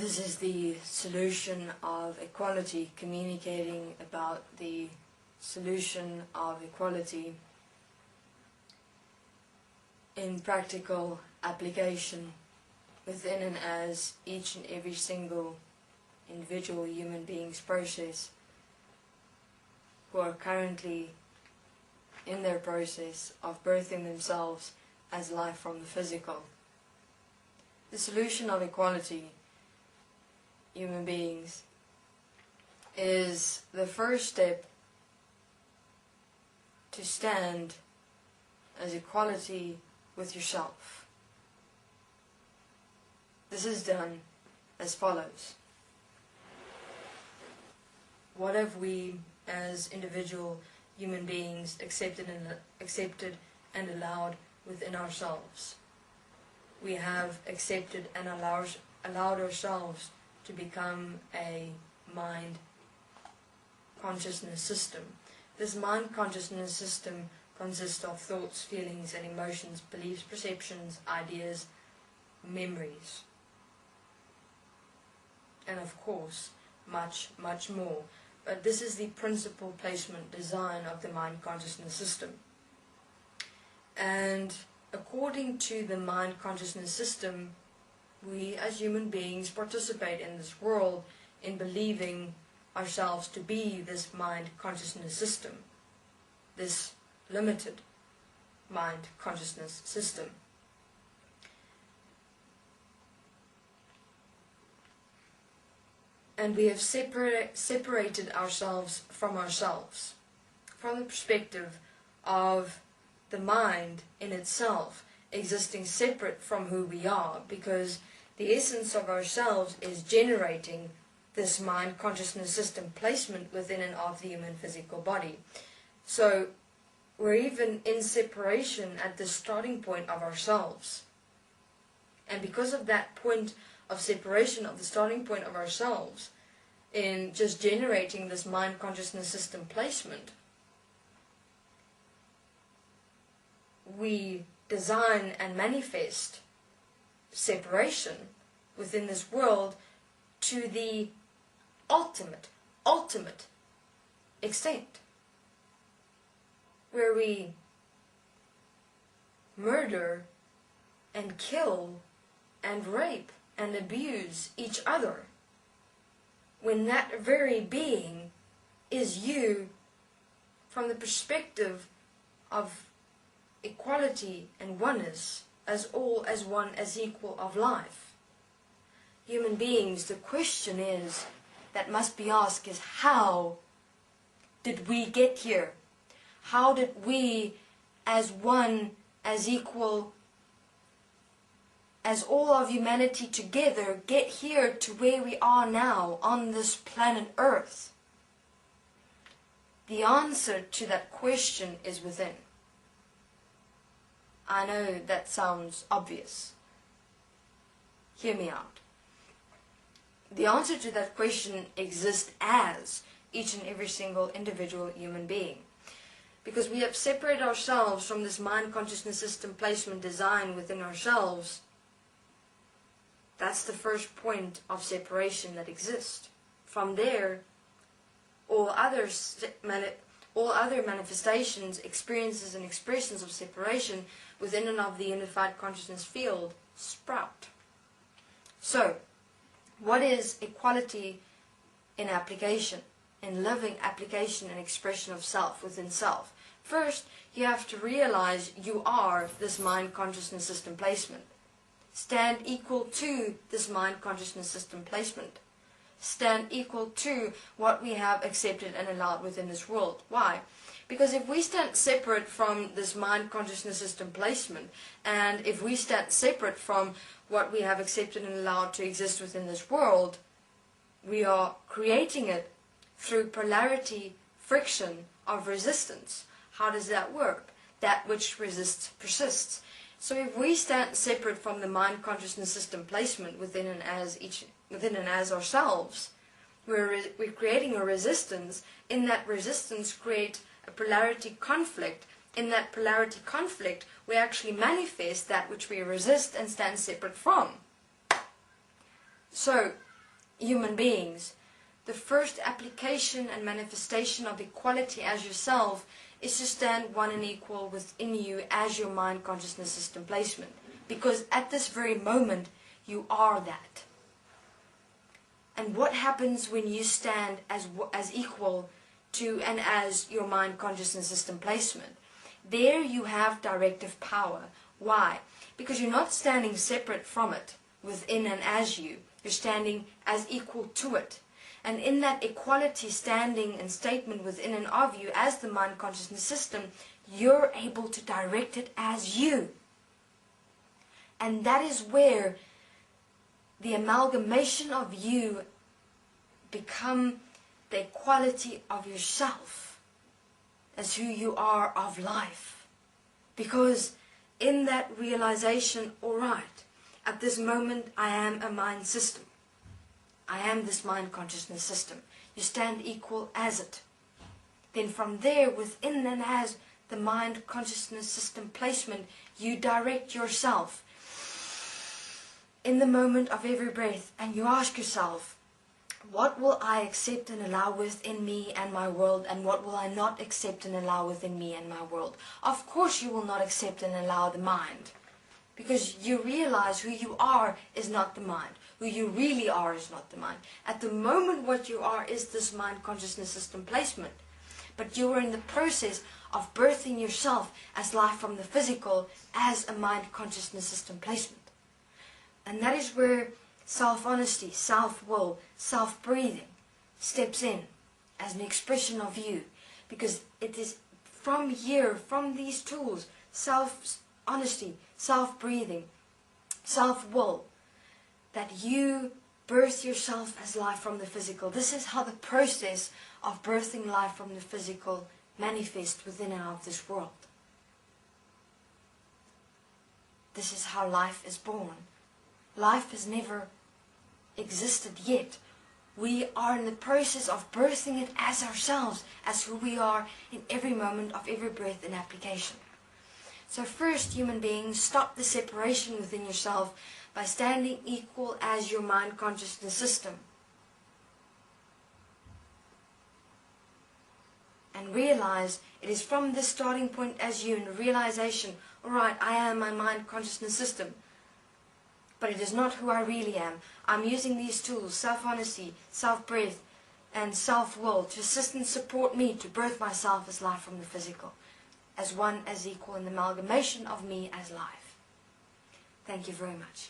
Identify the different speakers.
Speaker 1: This is the solution of equality, communicating about the solution of equality in practical application within and as each and every single individual human being's process, who are currently in their process of birthing themselves as life from the physical. The solution of equality, human beings, is the first step to stand as equality with yourself. This is done as follows. What have we as individual human beings accepted and allowed within ourselves? We have accepted and allowed ourselves to become a mind consciousness system. This mind consciousness system consists of thoughts, feelings and emotions, beliefs, perceptions, ideas, memories, and of course much, much more. But this is the principal placement design of the mind consciousness system. And according to the mind consciousness system, we as human beings participate in this world in believing ourselves to be this mind consciousness system, this limited mind consciousness system. And we have separated ourselves, from the perspective of the mind in itself existing separate from who we are, because the essence of ourselves is generating this mind consciousness system placement within and of the human physical body. So we're even in separation at the starting point of ourselves. And because of that point of separation of the starting point of ourselves, in just generating this mind consciousness system placement, we design and manifest separation within this world to the ultimate extent, where we murder and kill and rape and abuse each other, when that very being is you from the perspective of equality and oneness, as all as one, as equal of life. Human beings, the question is that must be asked is, how did we get here? How did we, as one, as equal, as all of humanity together, get here to where we are now on this planet Earth? The answer to that question is within. I know that sounds obvious. Hear me out. The answer to that question exists as each and every single individual human being. Because we have separated ourselves from this mind consciousness system placement design within ourselves. That's the first point of separation that exists. From there, all other manifestations, experiences and expressions of separation within and of the unified consciousness field sprout. So, what is equality in application, in living application and expression of self within self? First, you have to realize you are this mind consciousness system placement. Stand equal to this mind consciousness system placement. Stand equal to what we have accepted and allowed within this world. Why? Because if we stand separate from this mind consciousness system placement, and if we stand separate from what we have accepted and allowed to exist within this world, we are creating it through polarity, friction of resistance. How does that work? That which resists persists. So if we stand separate from the mind consciousness system placement within and as ourselves, we're creating a resistance. In that resistance, create a polarity conflict. In that polarity conflict, we actually manifest that which we resist and stand separate from. So human beings, the first application and manifestation of equality as yourself is to stand one and equal within you as your mind consciousness system placement. Because at this very moment, you are that. And what happens when you stand as equal to and as your mind consciousness system placement? There you have directive power. Why? Because you're not standing separate from it, within and as you. You're standing as equal to it. And in that equality standing and statement within and of you as the mind consciousness system, you're able to direct it as you. And that is where the amalgamation of you become the equality of yourself as who you are of life. Because in that realization, all right, at this moment I am a mind system. I am this mind consciousness system. You stand equal as it. Then from there, within and as the mind consciousness system placement, you direct yourself in the moment of every breath, and you ask yourself, what will I accept and allow within me and my world, and what will I not accept and allow within me and my world? Of course you will not accept and allow the mind, because you realize who you are is not the mind. Who you really are is not the mind. At the moment what you are is this mind consciousness system placement. But you are in the process of birthing yourself as life from the physical as a mind consciousness system placement. And that is where self-honesty, self-will, self-breathing steps in as an expression of you. Because it is from here, from these tools, self-honesty, self-breathing, self-will, that you birth yourself as life from the physical. This is how the process of birthing life from the physical manifests within and of this world. This is how life is born. Life has never existed yet. We are in the process of birthing it as ourselves, as who we are in every moment of every breath and application. So first, human beings, stop the separation within yourself by standing equal as your mind consciousness system. And realize it is from this starting point as you, in the realization, alright, I am my mind consciousness system. But it is not who I really am. I'm using these tools, self-honesty, self-breath, and self-will to assist and support me to birth myself as life from the physical. As one, as equal, in the amalgamation of me as life. Thank you very much.